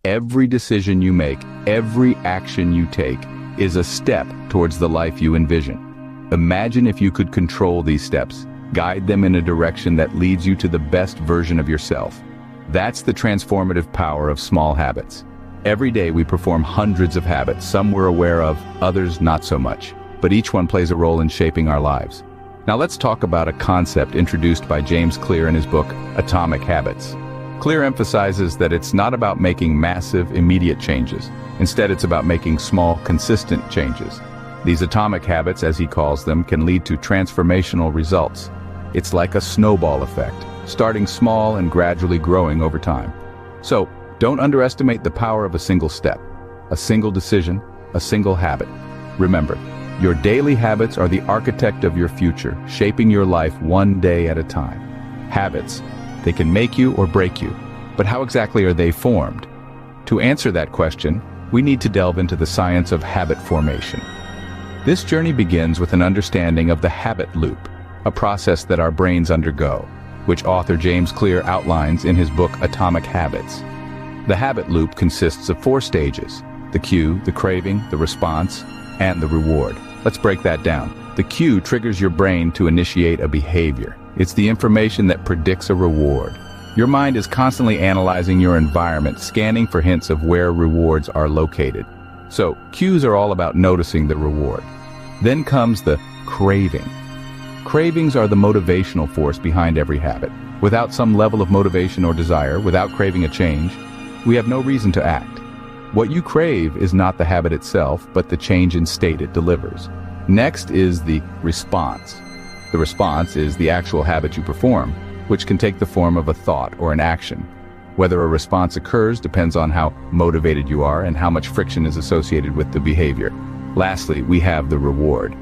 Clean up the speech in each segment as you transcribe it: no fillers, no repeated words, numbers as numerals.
Every decision you make, every action you take, is a step towards the life you envision. Imagine if you could control these steps, guide them in a direction that leads you to the best version of yourself. That's the transformative power of small habits. Every day we perform hundreds of habits, some we're aware of, others not so much. But each one plays a role in shaping our lives. Now let's talk about a concept introduced by James Clear in his book, Atomic Habits. Clear emphasizes that it's not about making massive, immediate changes. Instead, it's about making small, consistent changes. These atomic habits, as he calls them, can lead to transformational results. It's like a snowball effect, starting small and gradually growing over time. So, don't underestimate the power of a single step, a single decision, a single habit. Remember, your daily habits are the architect of your future, shaping your life one day at a time. Habits, they can make you or break you, but how exactly are they formed? To answer that question, we need to delve into the science of habit formation. This journey begins with an understanding of the habit loop, a process that our brains undergo, which author James Clear outlines in his book Atomic Habits. The habit loop consists of 4 stages: the cue, the craving, the response, and the reward. Let's break that down. The cue triggers your brain to initiate a behavior. It's the information that predicts a reward. Your mind is constantly analyzing your environment, scanning for hints of where rewards are located. So, cues are all about noticing the reward. Then comes the craving. Cravings are the motivational force behind every habit. Without some level of motivation or desire, without craving a change, we have no reason to act. What you crave is not the habit itself, but the change in state it delivers. Next is the response. The response is the actual habit you perform, which can take the form of a thought or an action. Whether a response occurs depends on how motivated you are and how much friction is associated with the behavior. Lastly, we have the reward.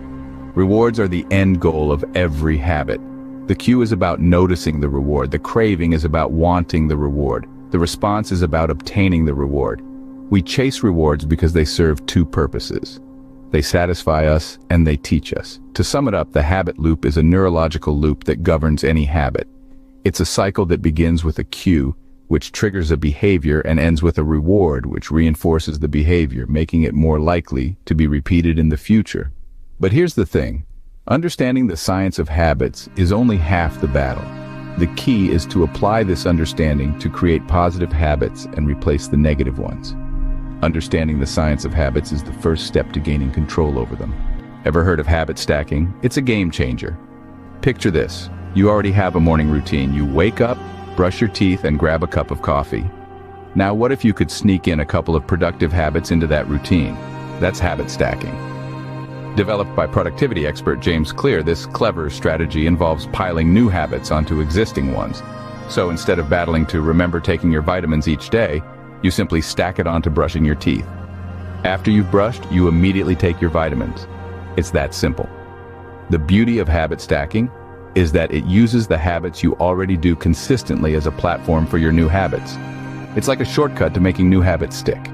Rewards are the end goal of every habit. The cue is about noticing the reward. The craving is about wanting the reward. The response is about obtaining the reward. We chase rewards because they serve 2 purposes. They satisfy us and they teach us. To sum it up, the habit loop is a neurological loop that governs any habit. It's a cycle that begins with a cue, which triggers a behavior, and ends with a reward, which reinforces the behavior, making it more likely to be repeated in the future. But here's the thing. Understanding the science of habits is only half the battle. The key is to apply this understanding to create positive habits and replace the negative ones. Understanding the science of habits is the first step to gaining control over them. Ever heard of habit stacking? It's a game changer. Picture this. You already have a morning routine. You wake up, brush your teeth, and grab a cup of coffee. Now, what if you could sneak in a couple of productive habits into that routine? That's habit stacking. Developed by productivity expert James Clear, this clever strategy involves piling new habits onto existing ones. So instead of battling to remember taking your vitamins each day, you simply stack it onto brushing your teeth. After you've brushed, you immediately take your vitamins. It's that simple. The beauty of habit stacking is that it uses the habits you already do consistently as a platform for your new habits. It's like a shortcut to making new habits stick.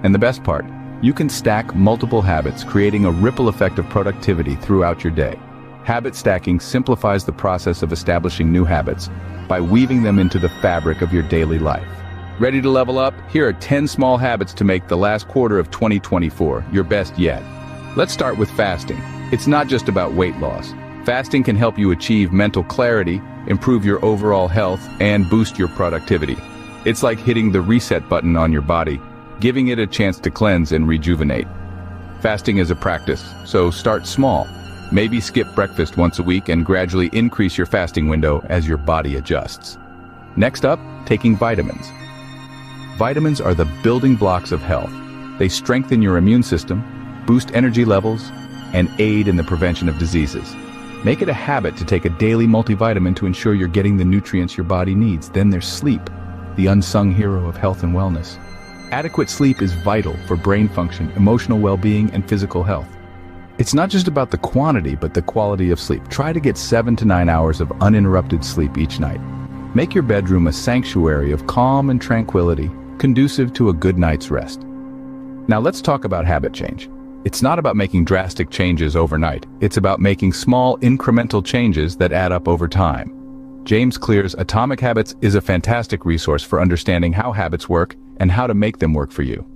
And the best part, you can stack multiple habits, creating a ripple effect of productivity throughout your day. Habit stacking simplifies the process of establishing new habits by weaving them into the fabric of your daily life. Ready to level up? Here are 10 small habits to make the last quarter of 2024 your best yet. Let's start with fasting. It's not just about weight loss. Fasting can help you achieve mental clarity, improve your overall health, and boost your productivity. It's like hitting the reset button on your body, giving it a chance to cleanse and rejuvenate. Fasting is a practice, so start small. Maybe skip breakfast once a week and gradually increase your fasting window as your body adjusts. Next up, taking vitamins. Vitamins are the building blocks of health. They strengthen your immune system, boost energy levels, and aid in the prevention of diseases. Make it a habit to take a daily multivitamin to ensure you're getting the nutrients your body needs. Then there's sleep, the unsung hero of health and wellness. Adequate sleep is vital for brain function, emotional well-being, and physical health. It's not just about the quantity, but the quality of sleep. Try to get 7 to 9 hours of uninterrupted sleep each night. Make your bedroom a sanctuary of calm and tranquility, conducive to a good night's rest. Now let's talk about habit change. It's not about making drastic changes overnight. It's about making small, incremental changes that add up over time. James Clear's Atomic Habits is a fantastic resource for understanding how habits work and how to make them work for you.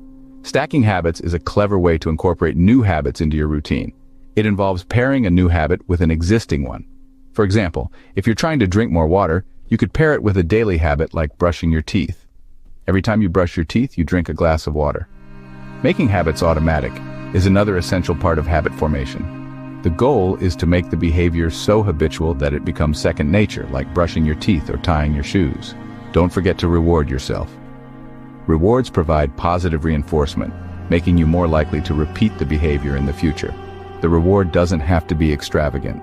Stacking habits is a clever way to incorporate new habits into your routine. It involves pairing a new habit with an existing one. For example, if you're trying to drink more water, you could pair it with a daily habit like brushing your teeth. Every time you brush your teeth, you drink a glass of water. Making habits automatic is another essential part of habit formation. The goal is to make the behavior so habitual that it becomes second nature, like brushing your teeth or tying your shoes. Don't forget to reward yourself. Rewards provide positive reinforcement, making you more likely to repeat the behavior in the future. The reward doesn't have to be extravagant.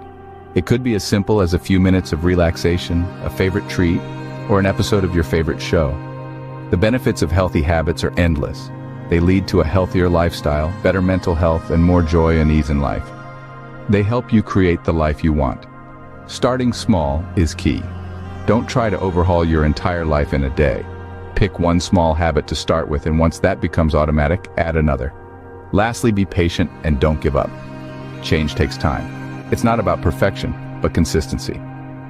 It could be as simple as a few minutes of relaxation, a favorite treat, or an episode of your favorite show. The benefits of healthy habits are endless. They lead to a healthier lifestyle, better mental health, and more joy and ease in life. They help you create the life you want. Starting small is key. Don't try to overhaul your entire life in a day. Pick one small habit to start with, and once that becomes automatic, add another. Lastly, be patient and don't give up. Change takes time. It's not about perfection, but consistency.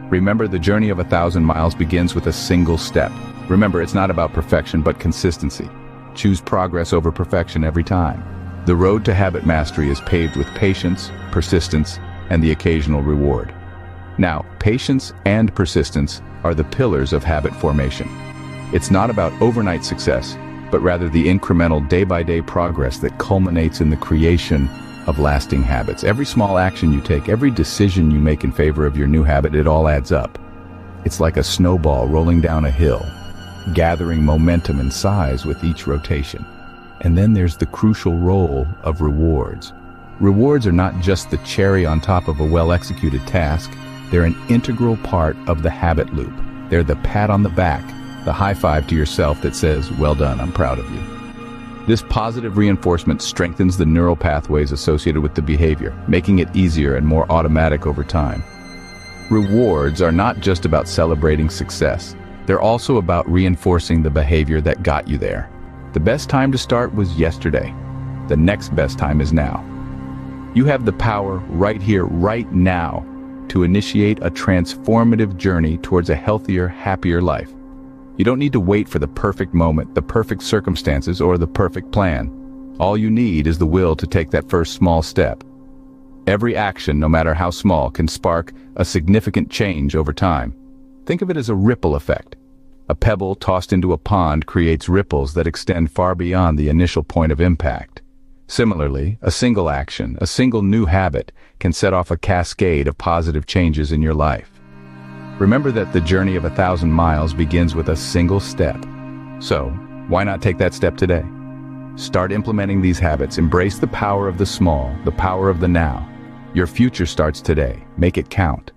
Remember, the journey of 1,000 miles begins with a single step. Remember, it's not about perfection, but consistency. Choose progress over perfection every time. The road to habit mastery is paved with patience, persistence, and the occasional reward. Now, patience and persistence are the pillars of habit formation. It's not about overnight success, but rather the incremental day-by-day progress that culminates in the creation of lasting habits. Every small action you take, every decision you make in favor of your new habit, it all adds up. It's like a snowball rolling down a hill, gathering momentum and size with each rotation. And then there's the crucial role of rewards. Rewards are not just the cherry on top of a well-executed task. They're an integral part of the habit loop. They're the pat on the back, the high five to yourself that says, "Well done, I'm proud of you." This positive reinforcement strengthens the neural pathways associated with the behavior, making it easier and more automatic over time. Rewards are not just about celebrating success. They're also about reinforcing the behavior that got you there. The best time to start was yesterday. The next best time is now. You have the power right here, right now, to initiate a transformative journey towards a healthier, happier life. You don't need to wait for the perfect moment, the perfect circumstances, or the perfect plan. All you need is the will to take that first small step. Every action, no matter how small, can spark a significant change over time. Think of it as a ripple effect. A pebble tossed into a pond creates ripples that extend far beyond the initial point of impact. Similarly, a single action, a single new habit, can set off a cascade of positive changes in your life. Remember that the journey of 1,000 miles begins with a single step. So, why not take that step today? Start implementing these habits. Embrace the power of the small, the power of the now. Your future starts today. Make it count.